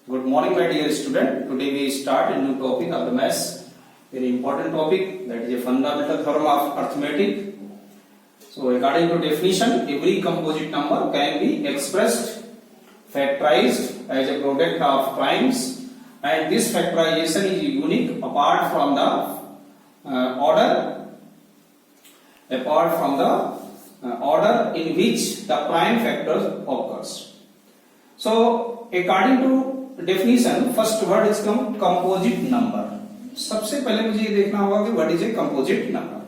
Good morning, my dear student. Today we start a new topic of the maths. Very important topic, that is a fundamental theorem of arithmetic. So, according to definition, every composite number can be expressed, factorized as a product of primes, and this factorization is unique apart from the order in which the prime factors occurs. So, according to definition, first word is composite number. सबसे पहले मुझे ये देखना होगा कि what is a composite number.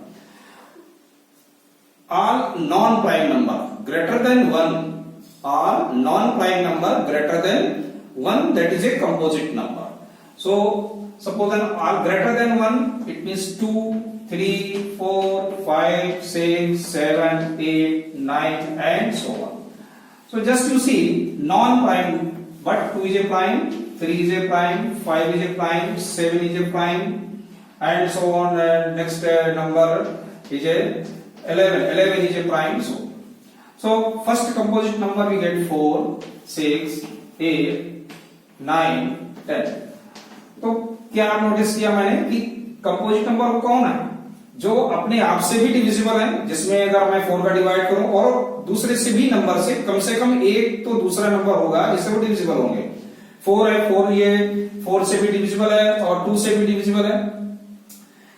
All non-prime number greater than 1, all non-prime number greater than 1, that is a composite number. So suppose an all greater than 1, it means 2, 3, 4, 5, 6, 7, 8, 9 and so on. So just you see non-prime. But 2 is a prime, 3 is a prime, 5 is a prime, 7 is a prime, and so on. Next number is a 11. 11 is a prime. So first composite number we get 4, 6, 8, 9, 10. तो क्या notice किया मैंने कि composite number कौन है जो अपने आप से भी डिविजिबल है, जिसमें अगर मैं 4 का डिवाइड करूं और दूसरे से भी नंबर से कम एक तो दूसरा नंबर होगा जिससे वो डिविजिबल होंगे. 4 है, 4 ये 4 से भी डिविजिबल है और 2 से भी डिविजिबल है.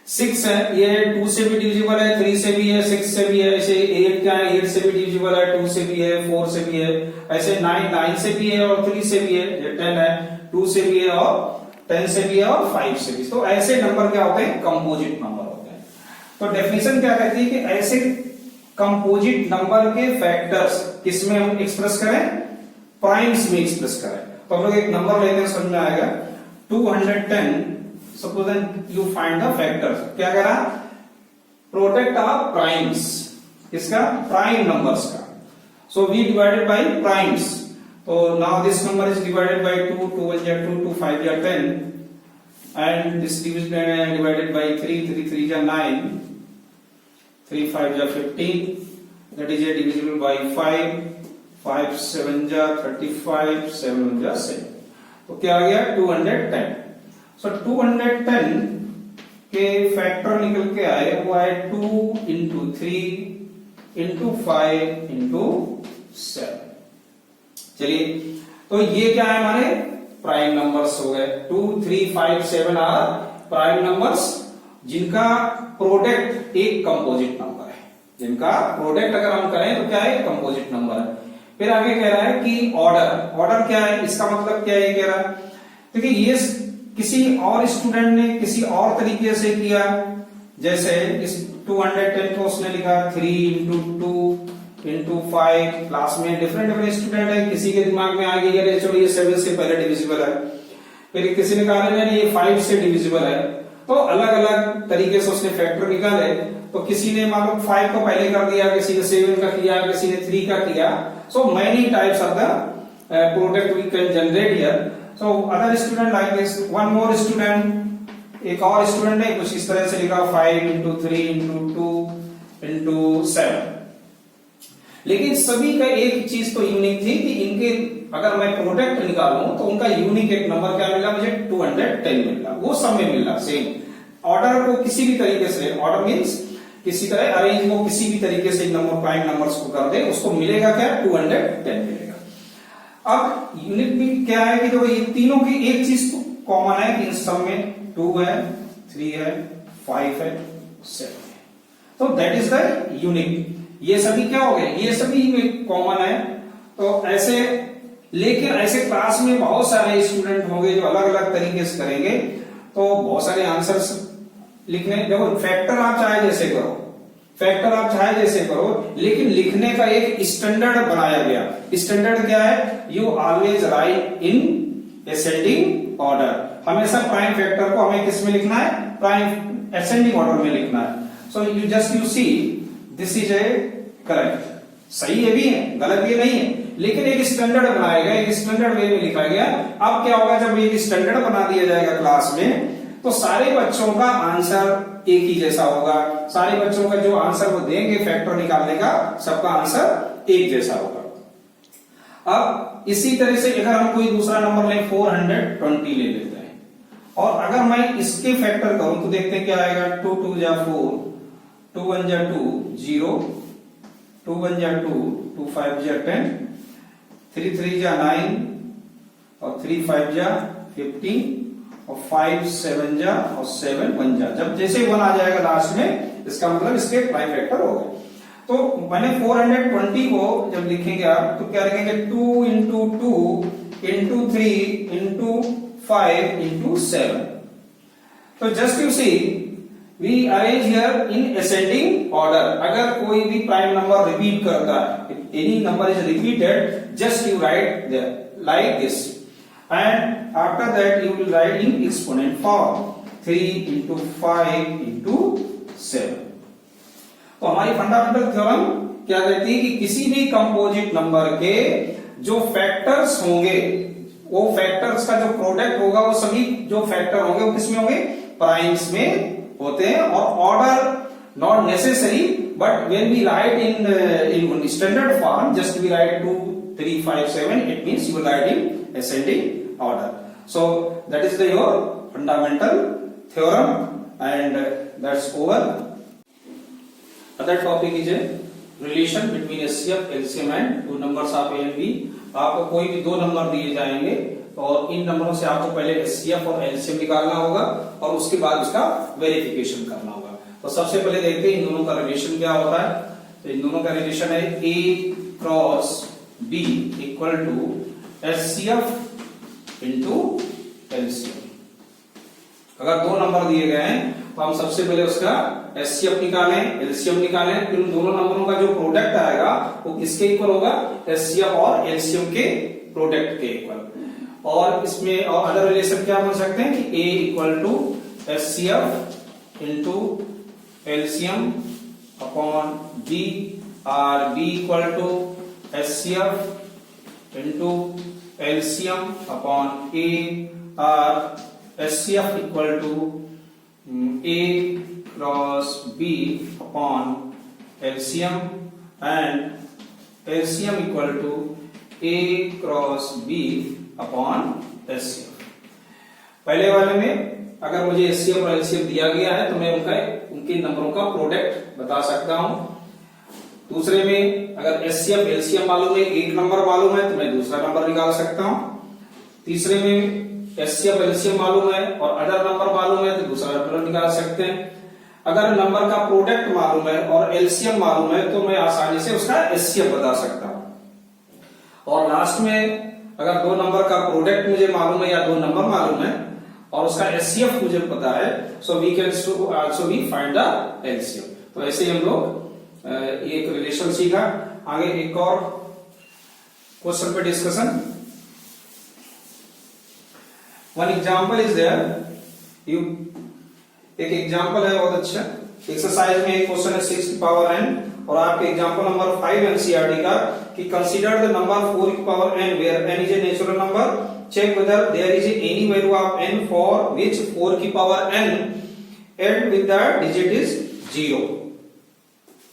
6 है, ये 2 से भी डिविजिबल है, 3 से भी है, 6 से भी है. ऐसे 8 क्या है, 8 से भी डिविजिबल है, 2 से भी है, 4 से भी है. ऐसे 9 से भी है और 3 से भी है. ये 10 है, 2 से भी है और 10 से भी है और 5 से भी. तो ऐसे नंबर क्या होते हैं, कंपोजिट नंबर होते हैं. तो डेफिनेशन क्या कहती है कि ऐसे कंपोजिट नंबर के फैक्टर्स किसमें हम एक्सप्रेस करें, प्राइम्स में एक्सप्रेस करें. तो हम लोग एक नंबर लेते हैं, समझ में आएगा. 210, suppose you find the factors. क्या कह रहा, प्रोडक्ट ऑफ प्राइम्स, किसका, प्राइम नंबर्स का. So we divided by primes. तो now this number is divided by 2, 2 1 2, 2 5 10, and this divided by 3, 3 3 9, 3 5 15, that is divisible by 5, 5 7 35, 7 1 7. तो क्या आ गया, 210. सो 210 के फैक्टर निकल के आए, वो आए 2 into 3 into 5 into 7. चलिए, तो ये क्या है, हमारे प्राइम नंबर्स हो गए. 2 3 5 7 आर प्राइम नंबर्स जिनका प्रोडक्ट एक कंपोजिट नंबर है. जिनका प्रोडक्ट अगर हम करें तो क्या है, कंपोजिट नंबर है. फिर आगे कह रहा है कि ऑर्डर क्या है, इसका मतलब क्या है, ये कह रहा है. देखिए, ये किसी और स्टूडेंट ने किसी और तरीके से किया. जैसे इस 210 को उसने लिखा 3 into 2 into 5. क्लास में डिफरेंट स्टूडेंट है, किसी के दिमाग में आ गई अरे चलो ये 7 से पहले डिविजिबल है, फिर किसी ने कहा नहीं ये 5 से डिविजिबल है. तो अलग अलग तरीके से उसने फैक्टर निकाले. तो किसी ने मान लो 5 को पहले कर दिया, किसी ने 7 का किया, किसी ने 3 का किया. So many types of the product we can generate here. So other student like this, one more student, एक और स्टूडेंट ने कुछ इस तरह से लिखा 5 into 3 into 2 into 7. लेकिन सभी का एक चीज तो यूनिक थी कि इनके अगर मैं प्रोडक्ट निकालूं तो उनका यूनिक एक नंबर क्या मिला मुझे, 210 मिला. वो सब में मिला सेम. ऑर्डर को किसी भी तरीके से, ऑर्डर मींस किसी तरह अरेंज को किसी भी तरीके से नंबर प्राइम नंबर्स को कर दे, उसको मिलेगा क्या, 210 मिलेगा. अब यूनिक भी क्या है कि देखो ये तीनों की एक चीज तो कॉमन है कि इन सब में 2 है, 3 है, 5 है, 7 है. तो दैट इज द यूनिक. ये सभी क्या हो गए, ये सभी में कॉमन है. तो ऐसे, लेकिन ऐसे क्लास में बहुत सारे स्टूडेंट होंगे जो अलग अलग तरीके से करेंगे, तो बहुत सारे आंसर्स लिखने. देखो फैक्टर आप चाहे जैसे करो, लेकिन लिखने का एक स्टैंडर्ड बनाया गया. स्टैंडर्ड क्या है, you always right in ascending order. हमेशा प्राइम फैक्टर को हमें किस में लिखना है, प्राइम असेंडिंग ऑर्डर में लिखना है. So you see this is A correct. सही ये भी है, गलत ये नहीं है, लेकिन एक स्टैंडर्ड बनाया गया, एक स्टैंडर्ड वे में लिखा गया. अब क्या होगा, जब एक स्टैंडर्ड बना दिया जाएगा क्लास में, तो सारे बच्चों का आंसर एक ही जैसा होगा. सारे बच्चों का जो आंसर वो देंगे फैक्टर निकालने का, सबका आंसर एक जैसा होगा. अब इसी तरह से अगर हम कोई दूसरा नंबर लें 420 ले लेते हैं, और अगर मैं इसके फैक्टर करूं तो देखते हैं क्या आएगा। 2 2 जा 4, 2 1 जा 2 0, 2 1 जा 2, 2 5 जा 10, 3 3 जा 9, और 3 5 जा 15, और 5 7 जा, और 7 1 जा। जब जैसे 1 आ जाएगा लास्ट में, इसका मतलब इसके प्राइम फैक्टर हो गए। तो मैंने 420 को जब लिखेंगे आप तो क्या लिखेंगे, 2 इंटू 2 इंटू 3 इंटू 5 इंटू 7। तो just you see we arrange here in ascending order. अगर कोई भी प्राइम नंबर रिपीट करता है, any number is repeated, just you write there like this, and after that you will write in exponent form 3 into 5 into 7। तो हमारी fundamental theorem क्या कहती है कि किसी भी कंपोजिट नंबर के जो फैक्टर्स होंगे, वो फैक्टर्स का जो प्रोडक्ट होगा, वो सभी जो फैक्टर होंगे वो किसमें होंगे, प्राइम्स में होते हैं। और order not necessary, but when we write in standard form, just we write 2 3 5 7, it means you will write in ascending order. So that is the your fundamental theorem, and that's over. Other topic is a relation between HCF, LCM and two numbers of A and B। आपको कोई भी दो number दिए जाएंगे और इन नंबरों से आपको पहले HCF और LCM निकालना होगा और उसके बाद उसका वेरिफिकेशन करना होगा। तो सबसे पहले देखते हैं इन दोनों का रिलेशन क्या होता है। तो इन दोनों का रिलेशन है A cross B equal to HCF into LCM। अगर दो नंबर दिए गए हैं तो हम सबसे पहले उसका HCF निकालें, LCM निकालें, फिर उन दोनों नंबरों का जो प्रोडक्ट आएगा वो किसके इक्वल होगा, HCF और LCM के प्रोडक्ट के इक्वल। और इसमें और अदर रिलेशन क्या बन सकते हैं कि A equal to HCF into LCM upon B, और B equal to HCF into LCM upon A, और HCF equal to A cross B upon LCM, and LCM equal to A cross B upon HCF। पहले वाले में अगर मुझे HCF और LCM दिया गया है तो मैं उनके नंबरों का प्रोडक्ट बता सकता हूं। दूसरे में अगर HCF LCM मालूम है, एक नंबर मालूम है, तो मैं दूसरा नंबर निकाल सकता हूं। तीसरे में HCF LCM मालूम है और अदर नंबर मालूम है तो दूसरा नंबर निकाल सकते हैं। अगर नंबर का प्रोडक्ट मालूम है और LCM मालूम है तो मैं आसानी से उसका HCF बता सकता हूं। और लास्ट में अगर दो नंबर का प्रोडक्ट मुझे मालूम है या दो नंबर मालूम है और उसका HCF मुझे पता है, so we can also we find the LCM। तो ऐसे ही हम लोग एक रिलेशन सीखा। आगे एक और क्वेश्चन पे discussion. One example is there, you एक एग्जाम्पल है बहुत अच्छा। एक्सरसाइज में एक क्वेश्चन है 6 की पावर n, और आपके एग्जाम्पल नंबर 5 NCERT का कि कंसीडर द नंबर 4 की power n where n is a natural number, check whether there is any value of n for which 4 की power n and with the digit is 0।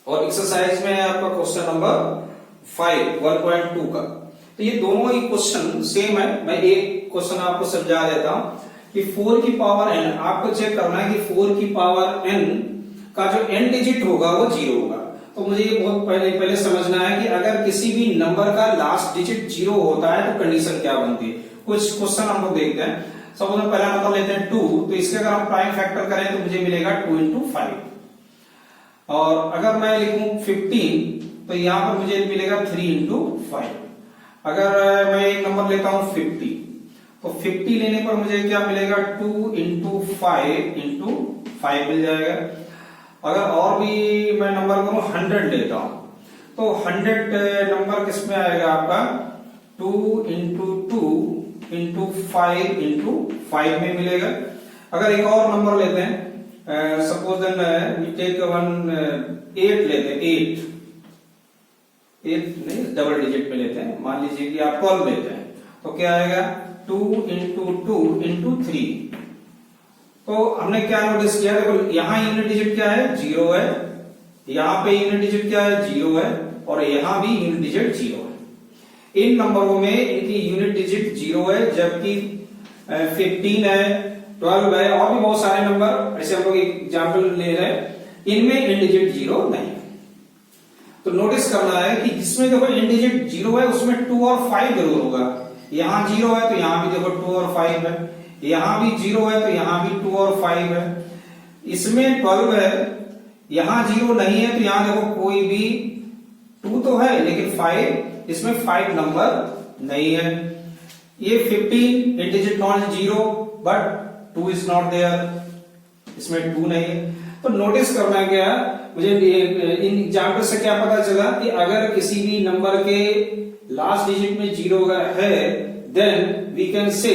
और exercise में आपका question number 5 1.2 का। तो ये दोनों ही question same है। मैं एक क्वेश्चन आपको समझा देता हूं कि 4 की पावर n, आपको चेक करना है कि 4 की पावर n का जो n डिजिट होगा वो 0 होगा। तो मुझे ये बहुत पहले समझना है कि अगर किसी भी नंबर का लास्ट डिजिट 0 होता है तो कंडीशन क्या बनती है। कुछ क्वेश्चन हम लोग देखते हैं। सपोज हम पहला नंबर लेते हैं 2, तो इसके अगर हम प्राइम फैक्टर करें तो मुझे मिलेगा 2 इंटू 5। और अगर मैं लिखूं 15 तो यहां पर मुझे मिलेगा 3 इंटू 5। अगर मैं एक नंबर लेता हूं 50, तो 50 लेने पर मुझे क्या मिलेगा 2 इंटू 5 इंटू 5 मिल जाएगा। अगर और भी मैं नंबर करूं 100 लेता हूं तो 100 नंबर किस में आएगा आपका 2 इंटू 2 इंटू 5 इंटू 5 में मिलेगा। अगर एक और नंबर लेते हैं, सपोज वी टेक 8 लेते हैं, 8 नहीं डबल डिजिट में लेते हैं, मान लीजिए कि आप 12 लेते हैं, तो क्या आएगा 2 इंटू 2 इंटू 3। तो हमने क्या नोटिस किया, देखो यहां यूनिट डिजिट क्या है 0 है, यहां पे यूनिट डिजिट क्या है 0 है, और यहां भी यूनिट डिजिट 0 है। इन नंबरों में इनकी यूनिट डिजिट 0 है, जबकि 15 है, 12 है और भी बहुत सारे नंबर ऐसे हम लोग एग्जाम्पल ले रहे हैं, इनमें इंडिजिट 0 नहीं है। तो नोटिस करना है कि जिसमें देखो इंडिजिट 0 है उसमें 2 और 5 जरूर होगा। यहां 0 है तो यहां भी देखो 2 और 5 है, यहां भी 0 है तो यहां भी 2 और 5 है। इसमें 12 है, यहां 0 नहीं है तो यहां देखो कोई भी 2 तो है लेकिन 5, इसमें 5 नंबर नहीं है। ये 15 end digit not 0 but 2 is not there, इसमें 2 नहीं है। तो नोटिस करना क्या, मुझे इन एग्जाम्पल से क्या पता चला कि अगर किसी भी नंबर के लास्ट डिजिट में 0 अगर है, then we can say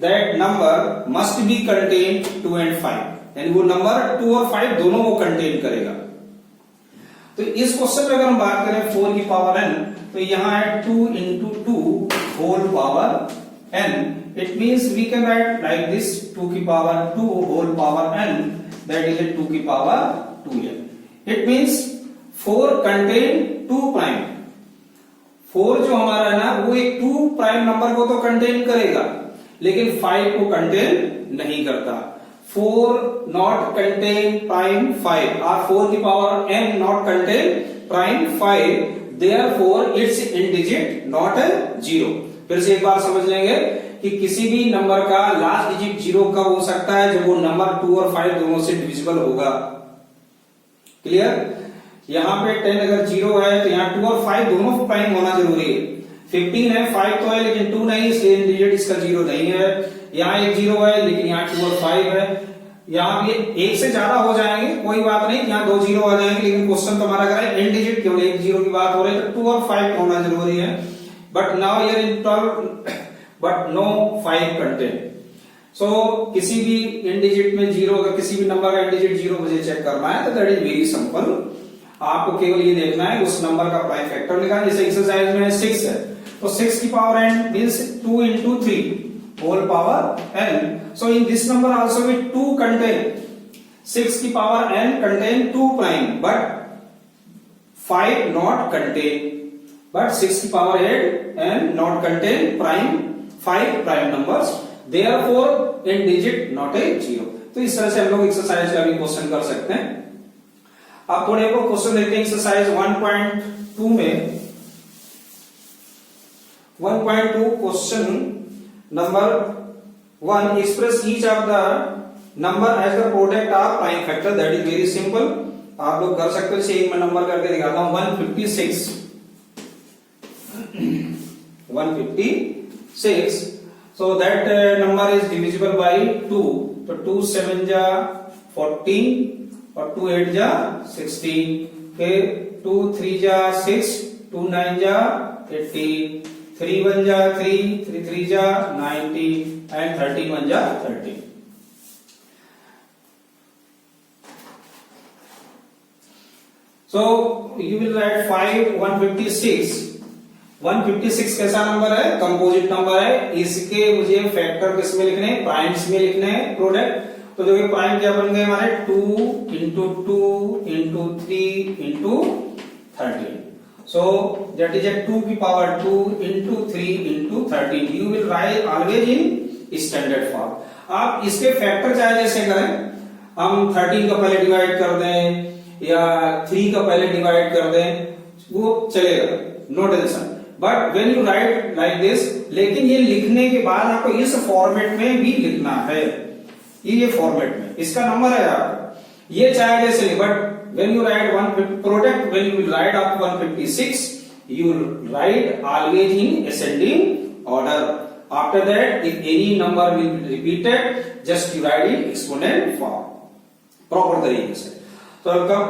that number must be contain 2 and 5, यानी वो नंबर 2 और 5 दोनों वो कंटेन करेगा। तो इस क्वेश्चन में अगर हम बात करें 4 की पावर n, तो यहां है 2 into 2 whole power n, it means we can write like this 2 की power 2 whole power n, that is 2 की power 2n। It means 4 contain 2 prime. 4 जो हमारा है ना वो एक 2 प्राइम नंबर को तो कंटेन करेगा लेकिन 5 को कंटेन नहीं करता। 4 नॉट कंटेन प्राइम 5 और 4 की power n not contain prime 5, therefore it's end digit not 0। फिर से एक बार समझ लेंगे कि किसी भी नंबर का लास्ट डिजिट 0 कब हो सकता है, जब वो नंबर 2 और 5 दोनों से डिविजिबल होगा। क्लियर? यहां पे 10 अगर 0 है तो यहां 2 और 5 दोनों प्राइम होना जरूरी है। 15 है, 5 तो है लेकिन 2 नहीं, इसलिए इंडिजिट इसका 0 नहीं है। यहाँ एक 0 है लेकिन यहाँ 2 और 5 है। यहाँ ये एक से ज्यादा हो जाएंगे कोई बात नहीं, यहाँ 2 0 आ जाएंगे, लेकिन क्वेश्चन तो हमारा करें इंडिजिट केवल एक 0 की बात हो रही है, तो 2 और 5 होना जरूरी है। But now here in 12 but no 5 content. So किसी भी इंडिजिट में 0, अगर किसी भी नंबर का इंडिजिट 0 मुझे चेक करना है तो दैट इज वेरी सिंपल। आपको केवल ये देखना है उस नंबर का प्राइम फैक्टर निकालना। जैसे एक्सरसाइज में 6 है तो 6 की power n means 2 into 3 whole power n. So in this number also with 2 contain 6 की power n contain 2 prime but 5 not contain, but 6 की power 8 n not contain prime 5 prime numbers, therefore in digit not a 0। तो इस तरह से हम लोग exercise का भी क्वेश्चन कर सकते हैं। अब थोड़े को क्वेश्चन देखते हैं एक्सरसाइज 1.2 में। 1.2 question number 1, express each of the number as the product of prime factor. That is very simple, आप लोग कर सकते हो। इसे एक मैं नंबर करके दिखाता हूं। 156 so that number is divisible by 2, तो 2 7 जा 14 और 2 8 जा 16, फिर 2 3 जा 6, 2 9 जा 18, 3 1 जा 3, 3 3 जा 90 and 13 1 जा 30। So you will write 5 156। 156 कैसा नंबर है? कंपोजिट नंबर है। इसके मुझे फैक्टर किसमें लिखने हैं? प्राइम्स में लिखने हैं, प्रोडक्ट। तो देखिए प्राइम क्या बन गए हमारे? 2 into 2 into 3 into 13। So that is a 2 की power 2 into 3 into 13। You will write always in standard form। आप इसके फैक्टर चाहे जैसे करें, हम 13 का पहले डिवाइड कर दें या 3 का पहले डिवाइड कर दें, वो चलेगा, no tension. But when you write like this, लेकिन ये लिखने के बाद आपको इस फॉर्मेट में भी लिखना है। ये फॉर्मेट में इसका नंबर है आपका, ये चाहे जैसे, but when you right 1 product, when you will right up 156, you will write always in ascending order। After that, if any number will be repeated, just you write in exponent form, proper तरीके से। तो I'll come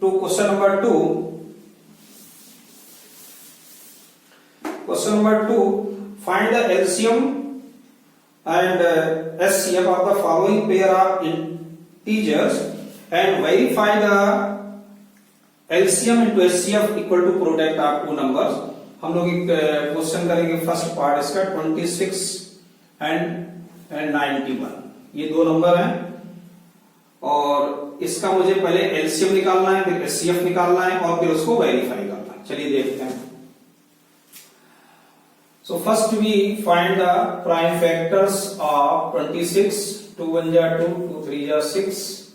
to question number 2। Question number 2, find the LCM and SCF of the following pair of integers and verify the LCM into SCF equal to product of two numbers। हम लोग एक question करेंगे, first part इसका 26 and 91। ये दो number हैं और इसका मुझे पहले LCM निकालना है, फिर SCF निकालना है और फिर उसको वेरीफाई करना है। चलिए देखते हैं। So first we find the prime factors of 26. 2 1 ja 2, 2 3 ja 6.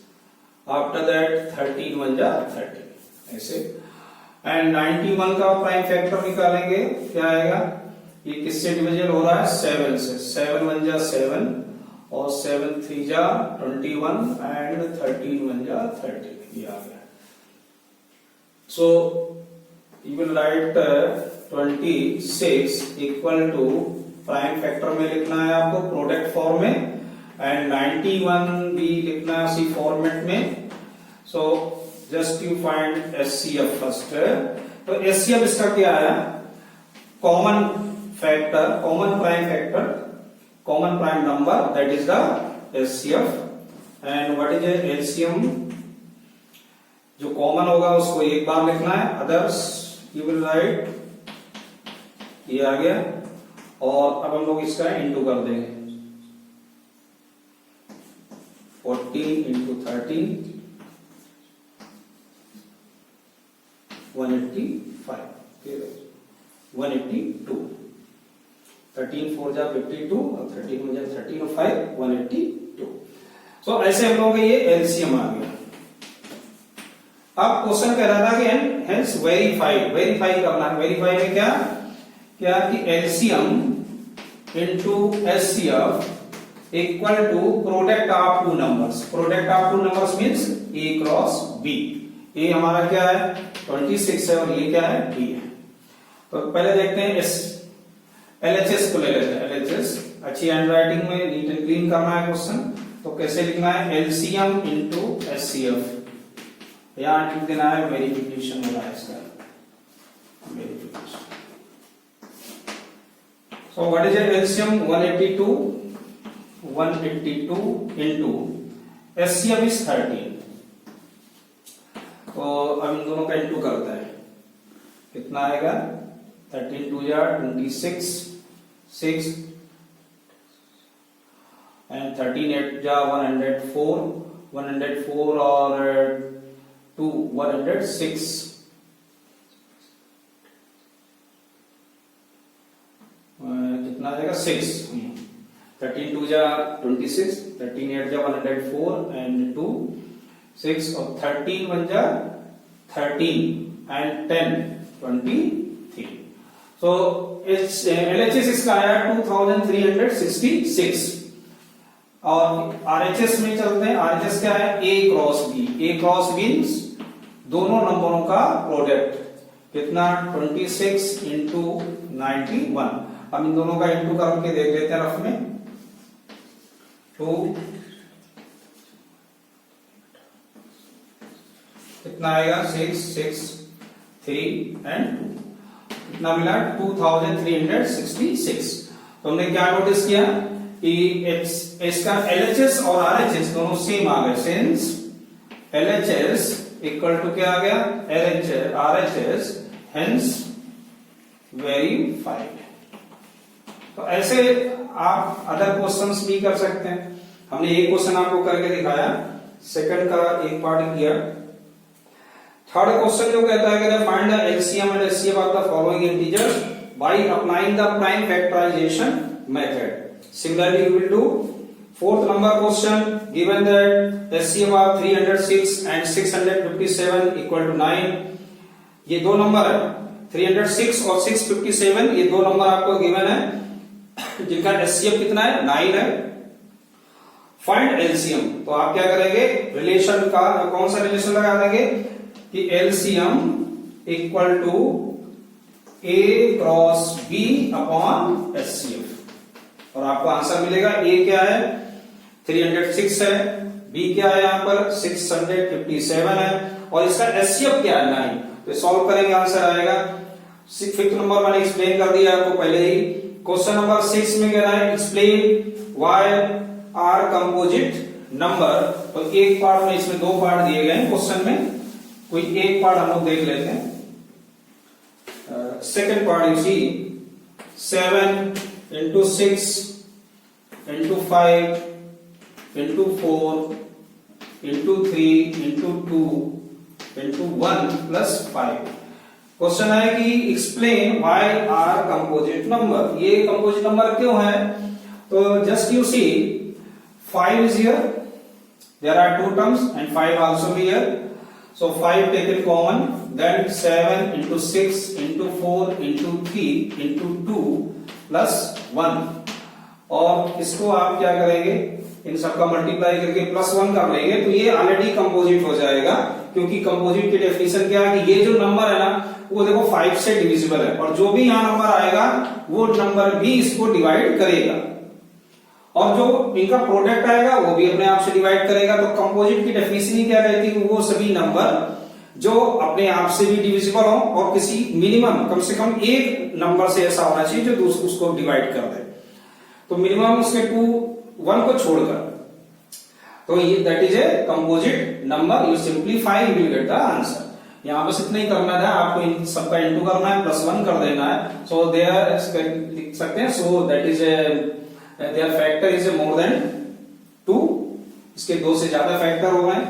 After that 13 1 ja 30. ऐसे एंड 91 का प्राइम फैक्टर निकालेंगे, क्या आएगा, ये किससे डिविजन हो रहा है, 7 से, 7 1 जा 7 और 7 3 जा 21 एंड 13 1 जा 30, ये आ गया. So you will write 26 equal to, prime factor में लिखना है आपको प्रोडक्ट फॉर्म में, एंड 91 भी लिखना है उसी फॉर्मेट में. So just you find HCF first. तो एचसीएफ इसका क्या आया, common factor, common prime factor, common prime number, that is the HCF. And what is LCM, जो कॉमन होगा उसको एक बार लिखना है, अदर्स यू विल राइट, ये आ गया. और अब हम लोग इसका इंटू कर देंगे, 14 इंटू 30 185, 182, 13 4 जा 52 और 13 1 जा 13 और 5 182. सो ऐसे हम लोग ये एलसीएम आ गया. अब क्वेश्चन कह रहा था कि हेंस वेरीफाई, वेरीफाई करना है. वेरीफाई में क्या क्या कि LCM into HCF equal to product of two numbers. Product of two numbers means A cross B. ये हमारा क्या है 26 है और ये क्या है बी है. तो पहले देखते हैं इस एलएचएस को ले लेते हैं. एलएचएस अच्छी हैंडराइटिंग में नीट एंड क्लीन करना है क्वेश्चन. तो कैसे लिखना है, एलसीएम इनटू एचसीएफ, यहां लिख देना है वेरिफिकेशन हो रहा है इसका, verification. So what is LCM, 182 into HCF is 13. तो अब इन दोनों का इंटू करते हैं, कितना आएगा, 13 2 जा 26, 6 एंड 13 8 जा 104, 104 और 2 106. कितना आ जाएगा 6. 13 2 जा 26, 13 8 जा 104 एंड 2 6 और 13 1 जा 13 एंड 10 23. सो इस एलएचएस इसका आया 2366. और आरएचएस में चलते हैं. आरएचएस क्या है, ए क्रॉस बी. ए क्रॉस मीन्स दोनों नंबरों का प्रोडक्ट, कितना 26 इंटू 91. हम इन दोनों का इंटू करके देख लेते हैं रफ में. 2 कितना आएगा 6 6 3 एंड 2, कितना मिला 2366. तो हमने क्या नोटिस किया कि इसका एलएचएस और आरएचएस दोनों सेम आ गए. सिंस एलएचएस इक्वल टू क्या आ गया, एलएचएस आरएचएस, हेंस वेरीफाइड. तो ऐसे आप अदर क्वेश्चंस भी कर सकते हैं. हमने एक क्वेश्चन आपको करके दिखाया, सेकंड का एक पार्ट किया. थर्ड क्वेश्चन जो कहता है कि find the LCM and HCF of the following integers by applying the prime factorisation method. Similarly, we will do fourth number question. Given that HCF of 306 and 657 equal to 9, ये दो number है 306 और 657, ये दो नंबर आपको given है जिनका HCF कितना है 9 है. Find LCM. तो आप क्या करेंगे, रिलेशन का कौन सा रिलेशन लगा देंगे कि LCM equal to A cross B upon HCF. और आपको आंसर मिलेगा. ए क्या है 306 है, बी क्या है यहाँ पर 657 है, और इसका एचसीएफ क्या है 9. तो सॉल्व करेंगे आंसर आएगा. फिफ्थ नंबर मैंने एक्सप्लेन कर दिया आपको पहले ही. क्वेश्चन नंबर 6 में कह रहा है explain why are composite number. तो एक पार्ट में, इसमें दो पार्ट दिए गए हैं क्वेश्चन में, कोई एक पार्ट हम लोग देख लेते हैं. Second part you see 7 into 6 into 5 into 4 into 3 into 2 into 1 plus 5. Question है कि explain why are composite number, ये कंपोजिट नंबर क्यों है? तो just you see 5 is here, there are two terms and 5 also be here, so 5 taken common, then 7 into 6 into 4 into 3 into 2 plus 1, और इसको आप क्या करेंगे, इन सबका मल्टीप्लाई करके प्लस 1 कर लेंगे तो ये ऑलरेडी कंपोजिट हो जाएगा, क्योंकि कंपोजिट की डेफिनेशन क्या है कि ये जो नंबर है ना वो देखो 5 से डिविजिबल है, और जो भी यहां नंबर आएगा वो नंबर भी इसको डिवाइड करेगा, और जो इनका प्रोडक्ट आएगा वो भी अपने आप से डिवाइड करेगा। तो कंपोजिट की डेफिनेशन ही क्या कहती है, वो सभी नंबर जो अपने आप से भी डिविजिबल हो और किसी मिनिमम कम से कम एक नंबर से ऐसा होना चाहिए जो उसको डिवाइड कर दे, तो मिनिमम उसके 1 को छोड़कर, तो ये that is a composite number. You simplify you will get the answer. यहां बस इतना ही करना है, आपको इन सबका इनटू करना है, प्लस 1 कर देना है। सो देयर लिख सकते हैं, so that is there factor is more than 2, इसके 2 से ज्यादा फैक्टर हो गए,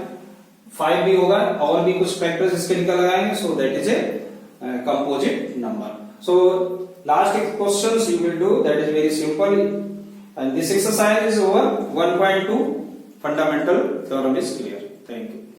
5 भी होगा, और भी कुछ फैक्टर्स इसके निकल आएंगे, सो that is a composite number. So last questions you will do, that is very simple, and this exercise is over. 1.2 fundamental theorem is clear. Thank you.